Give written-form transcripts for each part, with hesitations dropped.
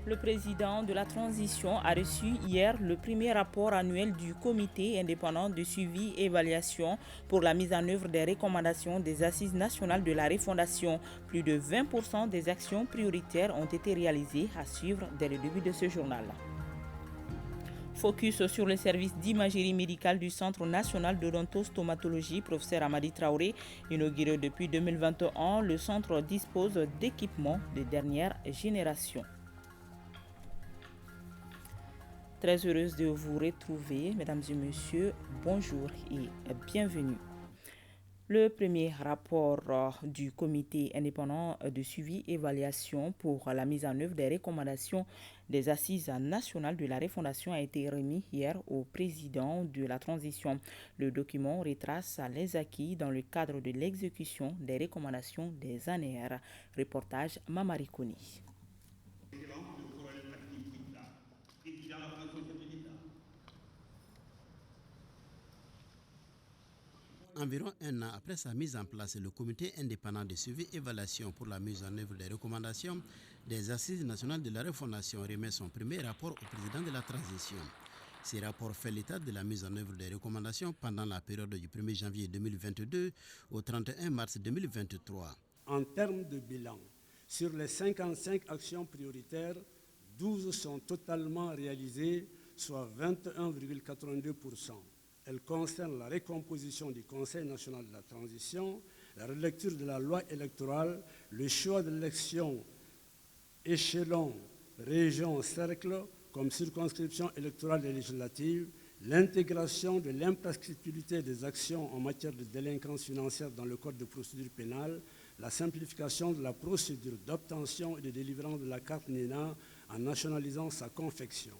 Le président de la transition a reçu hier le premier rapport annuel du comité indépendant de suivi et évaluation pour la mise en œuvre des recommandations des Assises nationales de la refondation. Plus de 20% des actions prioritaires ont été réalisées à suivre dès le début de ce journal. Focus sur le service d'imagerie médicale du Centre national d'odontostomatologie, professeur Amadi Traoré. Inauguré depuis 2021, le centre dispose d'équipements de dernière génération. Très heureuse de vous retrouver, mesdames et messieurs. Bonjour et bienvenue. Le premier rapport du comité indépendant de suivi et évaluation pour la mise en œuvre des recommandations des Assises nationales de la refondation a été remis hier au président de la transition. Le document retrace les acquis dans le cadre de l'exécution des recommandations des ANR. Reportage Mamari Koni. Environ un an après sa mise en place, le comité indépendant de suivi et évaluation pour la mise en œuvre des recommandations des Assises nationales de la refondation remet son premier rapport au président de la transition. Ce rapport fait l'état de la mise en œuvre des recommandations pendant la période du 1er janvier 2022 au 31 mars 2023. En termes de bilan, sur les 55 actions prioritaires, 12 sont totalement réalisées, soit 21,82%. Elle concerne la recomposition du Conseil national de la transition, la relecture de la loi électorale, le choix de l'élection échelon, région, cercle comme circonscription électorale et législative, l'intégration de l'imprescriptibilité des actions en matière de délinquance financière dans le Code de procédure pénale, la simplification de la procédure d'obtention et de délivrance de la carte NINA en nationalisant sa confection.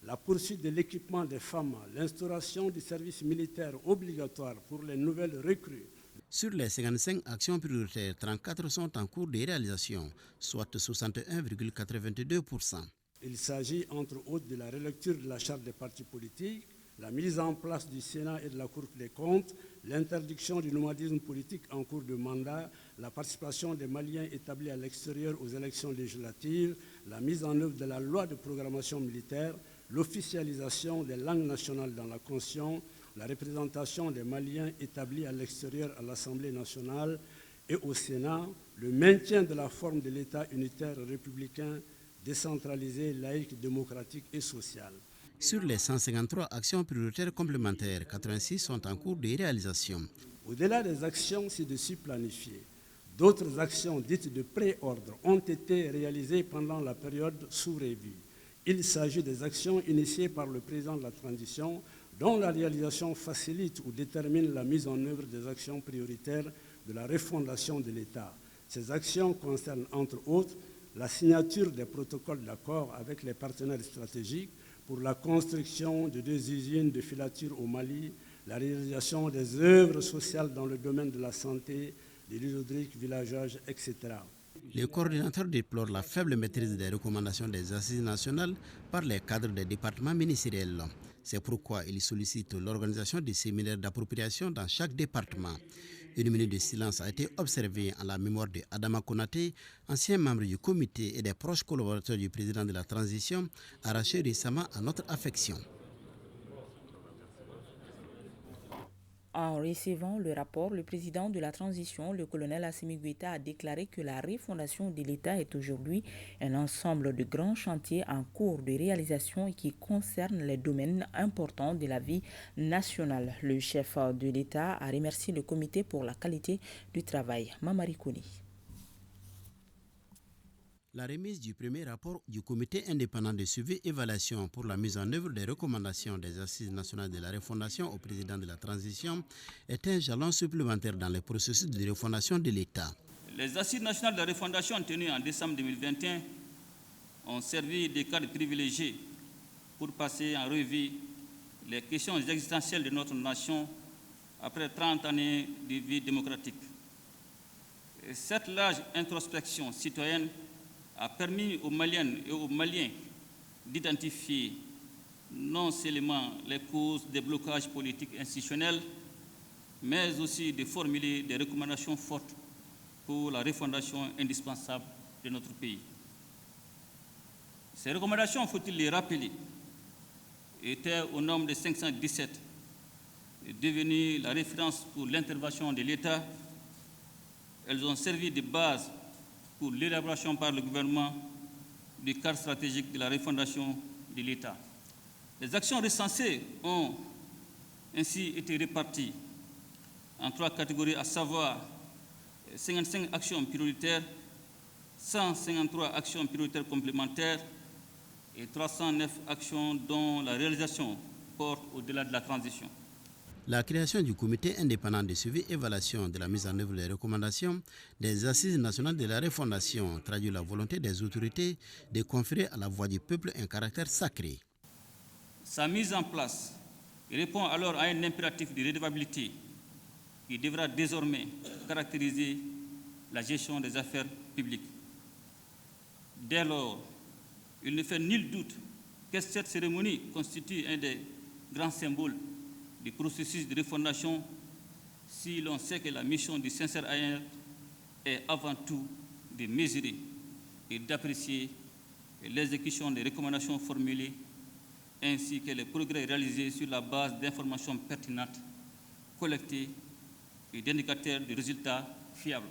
La poursuite de l'équipement des femmes, l'instauration du service militaire obligatoire pour les nouvelles recrues. Sur les 55 actions prioritaires, 34 sont en cours de réalisation, soit 61,82%. Il s'agit entre autres de la relecture de la charte des partis politiques, la mise en place du Sénat et de la Cour des comptes, l'interdiction du nomadisme politique en cours de mandat, la participation des Maliens établis à l'extérieur aux élections législatives, la mise en œuvre de la loi de programmation militaire, l'officialisation des langues nationales dans la Constitution, la représentation des Maliens établis à l'extérieur à l'Assemblée nationale et au Sénat, le maintien de la forme de l'État unitaire républicain, décentralisé, laïque, démocratique et social. Sur les 153 actions prioritaires complémentaires, 86 sont en cours de réalisation. Au-delà des actions ci-dessus planifiées, d'autres actions dites de pré-ordre ont été réalisées pendant la période sous revue. Il s'agit des actions initiées par le président de la transition dont la réalisation facilite ou détermine la mise en œuvre des actions prioritaires de la refondation de l'État. Ces actions concernent entre autres la signature des protocoles d'accord avec les partenaires stratégiques pour la construction de 2 usines de filature au Mali, la réalisation des œuvres sociales dans le domaine de la santé, de l'hydraulique, villageoise, etc. Le coordinateur déplore la faible maîtrise des recommandations des assises nationales par les cadres des départements ministériels. C'est pourquoi il sollicite l'organisation des séminaires d'appropriation dans chaque département. Une minute de silence a été observée en la mémoire de Adama Konaté, ancien membre du comité et des proches collaborateurs du président de la transition, arraché récemment à notre affection. En recevant le rapport, le président de la transition, le colonel Assimi Goïta, a déclaré que la refondation de l'État est aujourd'hui un ensemble de grands chantiers en cours de réalisation et qui concernent les domaines importants de la vie nationale. Le chef de l'État a remercié le comité pour la qualité du travail. Mamari Kouni. La remise du premier rapport du comité indépendant de suivi et évaluation pour la mise en œuvre des recommandations des Assises nationales de la refondation au président de la transition est un jalon supplémentaire dans le processus de refondation de l'État. Les Assises nationales de la refondation tenues en décembre 2021 ont servi de cadre privilégié pour passer en revue les questions existentielles de notre nation après 30 années de vie démocratique. Et cette large introspection citoyenne a permis aux Maliennes et aux Maliens d'identifier non seulement les causes des blocages politiques institutionnels, mais aussi de formuler des recommandations fortes pour la refondation indispensable de notre pays. Ces recommandations, faut-il les rappeler, étaient au nombre de 517 et devenues la référence pour l'intervention de l'État. Elles ont servi de base pour l'élaboration par le gouvernement du cadre stratégique de la refondation de l'État. Les actions recensées ont ainsi été réparties en 3 catégories, à savoir 55 actions prioritaires, 153 actions prioritaires complémentaires et 309 actions dont la réalisation porte au-delà de la transition. La création du comité indépendant de suivi et évaluation de la mise en œuvre des recommandations des Assises nationales de la refondation traduit la volonté des autorités de conférer à la voix du peuple un caractère sacré. Sa mise en place répond alors à un impératif de redevabilité qui devra désormais caractériser la gestion des affaires publiques. Dès lors, il ne fait nul doute que cette cérémonie constitue un des grands symboles du processus de refondation si l'on sait que la mission du sincère AR est avant tout de mesurer et d'apprécier l'exécution des recommandations formulées ainsi que les progrès réalisés sur la base d'informations pertinentes, collectées et d'indicateurs de résultats fiables.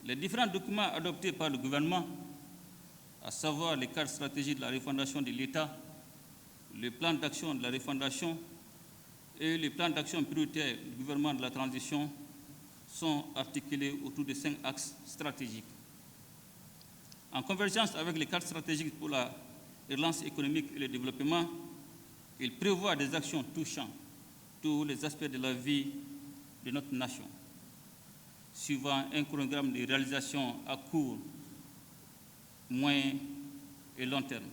Les différents documents adoptés par le gouvernement, à savoir les cadres stratégiques de la refondation de l'État, le plan d'action de la refondation et le plan d'action prioritaire du gouvernement de la transition, sont articulés autour de 5 axes stratégiques. En convergence avec les cadres stratégiques pour la relance économique et le développement, il prévoit des actions touchant tous les aspects de la vie de notre nation, suivant un chronogramme de réalisation à court, moyen et long terme.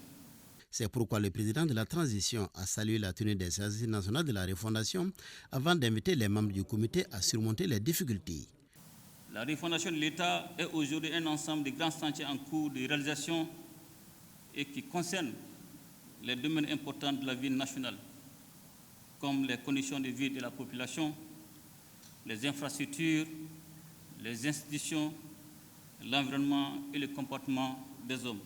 C'est pourquoi le président de la transition a salué la tenue des Assises nationales de la refondation avant d'inviter les membres du comité à surmonter les difficultés. La refondation de l'État est aujourd'hui un ensemble de grands chantiers en cours de réalisation et qui concernent les domaines importants de la vie nationale, comme les conditions de vie de la population, les infrastructures, les institutions, l'environnement et le comportement des hommes.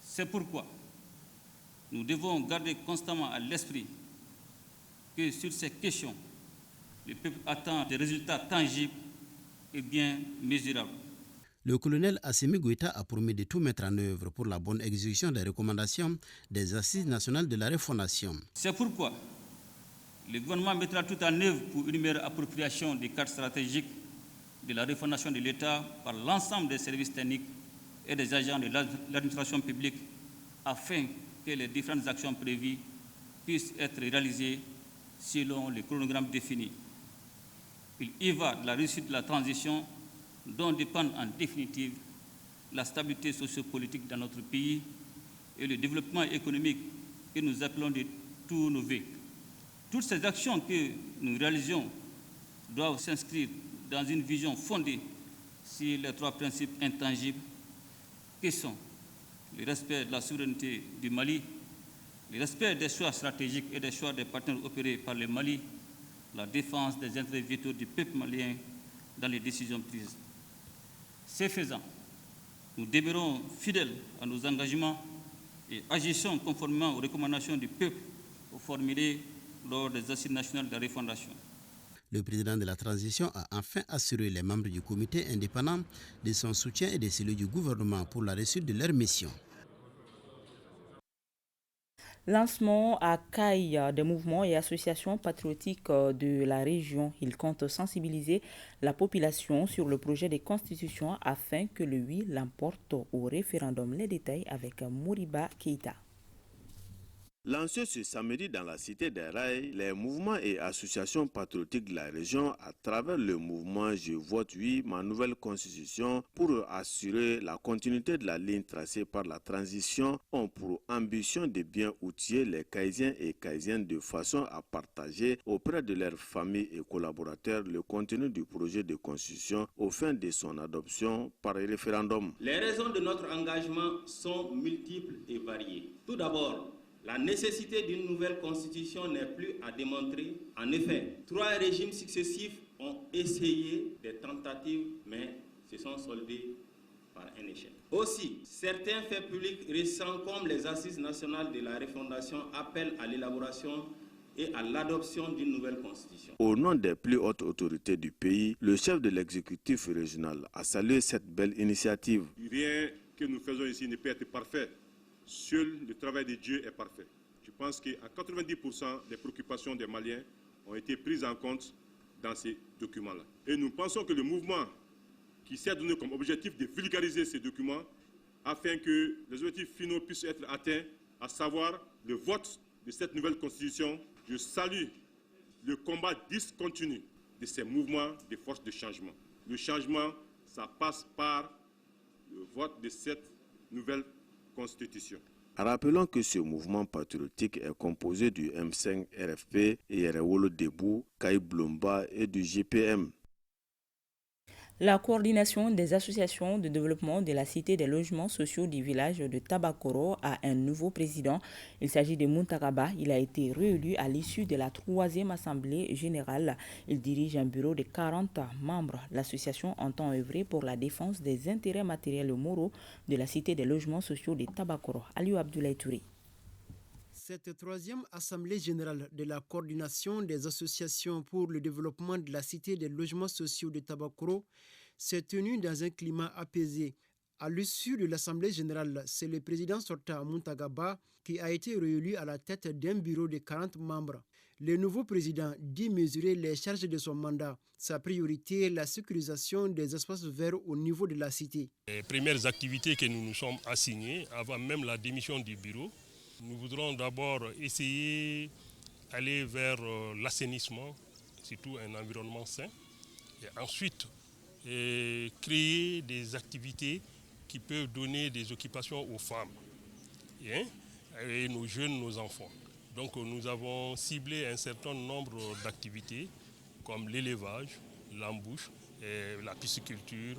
C'est pourquoi nous devons garder constamment à l'esprit que sur ces questions, le peuple attend des résultats tangibles et bien mesurables. Le colonel Assimi Goïta a promis de tout mettre en œuvre pour la bonne exécution des recommandations des Assises nationales de la refondation. C'est pourquoi le gouvernement mettra tout en œuvre pour une meilleure appropriation des cadres stratégiques de la refondation de l'État par l'ensemble des services techniques et des agents de l'administration publique afin que les différentes actions prévues puissent être réalisées selon le chronogramme défini. Il y va de la réussite de la transition dont dépendent en définitive la stabilité sociopolitique dans notre pays et le développement économique que nous appelons de tous nos vœux. Toutes ces actions que nous réalisons doivent s'inscrire dans une vision fondée sur les 3 principes intangibles qui sont le respect de la souveraineté du Mali, le respect des choix stratégiques et des choix des partenaires opérés par le Mali, la défense des intérêts vitaux du peuple malien dans les décisions prises. Ce faisant, nous demeurons fidèles à nos engagements et agissons conformément aux recommandations du peuple formulées lors des Assises nationales de la refondation. Le président de la transition a enfin assuré les membres du comité indépendant de son soutien et de celui du gouvernement pour la réussite de leur mission. Lancement à Caille des mouvements et associations patriotiques de la région. Il compte sensibiliser la population sur le projet de constitution afin que le oui l'emporte au référendum. Les détails avec Moriba Keita. Lancé ce samedi dans la cité des Rails, les mouvements et associations patriotiques de la région à travers le mouvement Je vote oui, ma nouvelle constitution pour assurer la continuité de la ligne tracée par la transition ont pour ambition de bien outiller les Caïsiens et Caïsiennes de façon à partager auprès de leurs familles et collaborateurs le contenu du projet de constitution au fin de son adoption par référendum. Les raisons de notre engagement sont multiples et variées. Tout d'abord, la nécessité d'une nouvelle constitution n'est plus à démontrer. En effet, 3 régimes successifs ont essayé des tentatives, mais se sont soldés par un échec. Aussi, certains faits publics récents comme les assises nationales de la refondation appellent à l'élaboration et à l'adoption d'une nouvelle constitution. Au nom des plus hautes autorités du pays, le chef de l'exécutif régional a salué cette belle initiative. Rien que nous faisons ici ne peut être parfait. Seul le travail de Dieu est parfait. Je pense qu'à 90% des préoccupations des Maliens ont été prises en compte dans ces documents-là. Et nous pensons que le mouvement qui s'est donné comme objectif de vulgariser ces documents afin que les objectifs finaux puissent être atteints, à savoir le vote de cette nouvelle constitution. Je salue le combat discontinu de ces mouvements de force de changement. Le changement, ça passe par le vote de cette nouvelle constitution. Rappelons que ce mouvement patriotique est composé du M5 RFP, Yerewolo Debout, Kaï Blomba et du GPM. La coordination des associations de développement de la cité des logements sociaux du village de Tabakoro a un nouveau président. Il s'agit de Muntagaba. Il a été réélu à l'issue de la 3e assemblée générale. Il dirige un bureau de 40 membres. L'association entend œuvrer pour la défense des intérêts matériels et moraux de la cité des logements sociaux de Tabakoro. Aliou Abdoulaye Touré. Cette 3e assemblée générale de la coordination des associations pour le développement de la cité des logements sociaux de Tabakoro s'est tenue dans un climat apaisé. À l'issue de l'assemblée générale, c'est le président sortant Muntagaba qui a été réélu à la tête d'un bureau de 40 membres. Le nouveau président dit mesurer les charges de son mandat. Sa priorité est la sécurisation des espaces verts au niveau de la cité. Les premières activités que nous nous sommes assignées avant même la démission du bureau, nous voudrons d'abord essayer d'aller vers l'assainissement, surtout un environnement sain, et ensuite créer des activités qui peuvent donner des occupations aux femmes et nos jeunes, nos enfants. Donc nous avons ciblé un certain nombre d'activités comme l'élevage, l'embouche, la pisciculture,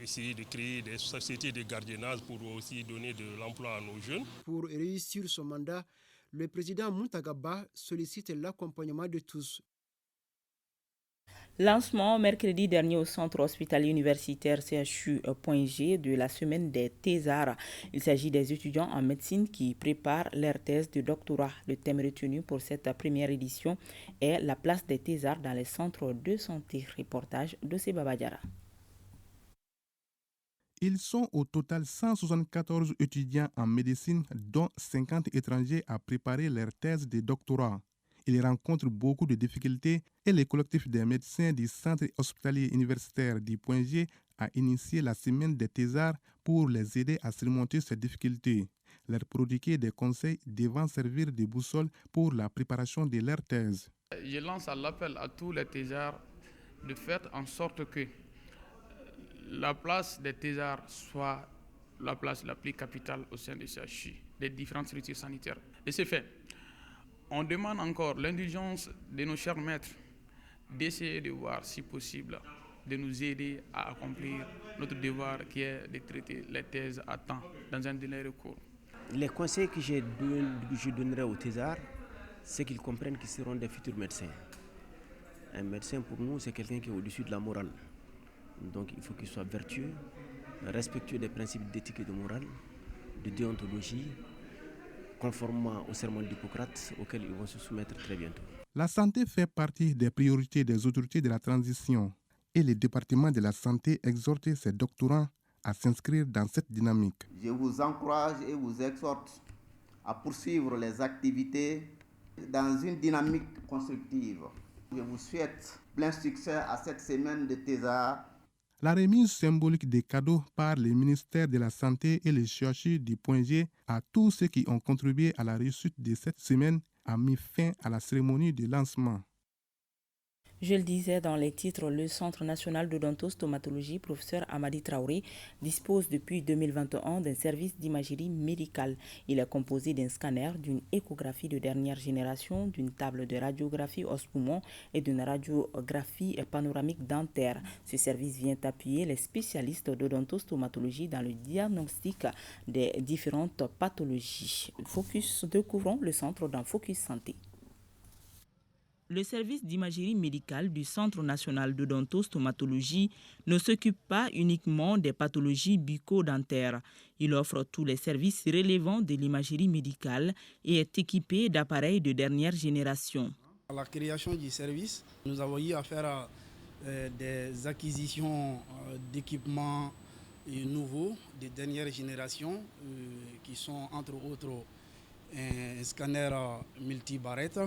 essayer de créer des sociétés de gardiennage pour aussi donner de l'emploi à nos jeunes. Pour réussir son mandat, le président Muntagaba sollicite l'accompagnement de tous. Lancement mercredi dernier au centre hospitalier universitaire CHU.G de la semaine des thésards. Il s'agit des étudiants en médecine qui préparent leur thèse de doctorat. Le thème retenu pour cette première édition est la place des thésards dans les centres de santé. Reportage de Seba Badiara. Ils sont au total 174 étudiants en médecine, dont 50 étrangers à préparer leur thèse de doctorat. Ils rencontrent beaucoup de difficultés et le collectif des médecins du centre hospitalier universitaire du Point G a initié la semaine des thésards pour les aider à surmonter ces difficultés. Leur prodiguer des conseils devant servir de boussole pour la préparation de leur thèse. Je lance l'appel à tous les thésards de faire en sorte que la place des thésards soit la place la plus capitale au sein des CHU, des différentes structures sanitaires. Et c'est fait. On demande encore l'indulgence de nos chers maîtres d'essayer de voir, si possible, de nous aider à accomplir notre devoir qui est de traiter les thèses à temps, dans un délai recourt. Les conseils que je donnerai aux thésards, c'est qu'ils comprennent qu'ils seront des futurs médecins. Un médecin, pour nous, c'est quelqu'un qui est au-dessus de la morale. Donc il faut qu'il soit vertueux, respectueux des principes d'éthique et de morale, de déontologie, conformément au serment d'Hippocrate auquel ils vont se soumettre très bientôt. La santé fait partie des priorités des autorités de la transition et le département de la santé exhorte ses doctorants à s'inscrire dans cette dynamique. Je vous encourage et vous exhorte à poursuivre les activités dans une dynamique constructive. Je vous souhaite plein succès à cette semaine de thésards. La remise symbolique des cadeaux par le ministère de la Santé et le CHU du Point G à tous ceux qui ont contribué à la réussite de cette semaine a mis fin à la cérémonie de lancement. Je le disais dans les titres, le Centre national d'odontostomatologie, professeur Amadi Traoré, dispose depuis 2021 d'un service d'imagerie médicale. Il est composé d'un scanner, d'une échographie de dernière génération, d'une table de radiographie os poumons et d'une radiographie panoramique dentaire. Ce service vient appuyer les spécialistes d'odontostomatologie dans le diagnostic des différentes pathologies. Découvrons le centre dans Focus Santé. le service d'imagerie médicale du Centre national d'odontostomatologie ne s'occupe pas uniquement des pathologies bucco-dentaires. Il offre tous les services relevant de l'imagerie médicale et est équipé d'appareils de dernière génération. À la création du service, nous avons eu à faire des acquisitions d'équipements nouveaux de dernière génération qui sont entre autres un scanner multibarrette,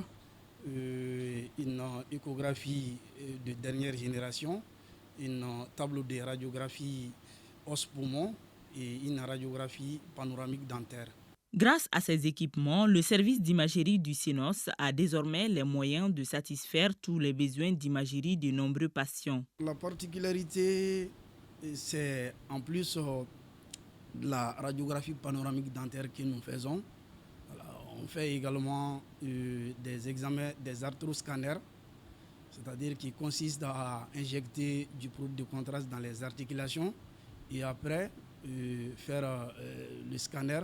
une échographie de dernière génération, une tableau de radiographie os-poumon et une radiographie panoramique dentaire. Grâce à ces équipements, le service d'imagerie du CNOS a désormais les moyens de satisfaire tous les besoins d'imagerie de nombreux patients. La particularité, c'est en plus de la radiographie panoramique dentaire que nous faisons. On fait également des examens des arthroscanners, c'est-à-dire qui consistent à injecter du produit de contraste dans les articulations et après faire le scanner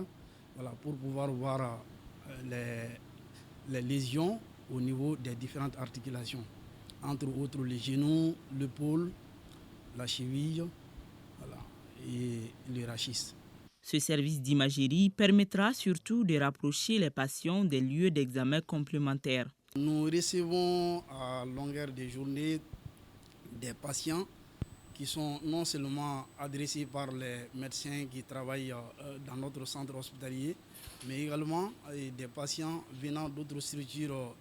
pour pouvoir voir les lésions au niveau des différentes articulations, entre autres les genoux, l'épaule, la cheville et le rachis. Ce service d'imagerie permettra surtout de rapprocher les patients des lieux d'examen complémentaires. Nous recevons à longueur de journée des patients qui sont non seulement adressés par les médecins qui travaillent dans notre centre hospitalier, mais également des patients venant d'autres structures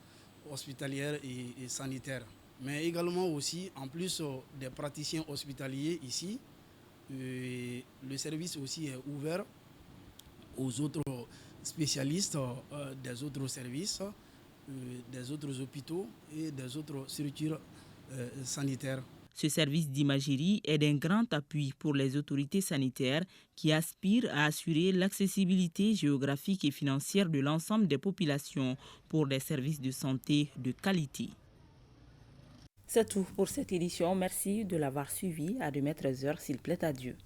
hospitalières et sanitaires. Mais également aussi, en plus des praticiens hospitaliers ici, le service aussi est ouvert aux autres spécialistes des autres services, des autres hôpitaux et des autres structures sanitaires. Ce service d'imagerie est d'un grand appui pour les autorités sanitaires qui aspirent à assurer l'accessibilité géographique et financière de l'ensemble des populations pour des services de santé de qualité. C'est tout pour cette édition. Merci de l'avoir suivi. À demain 13h, s'il plaît à Dieu.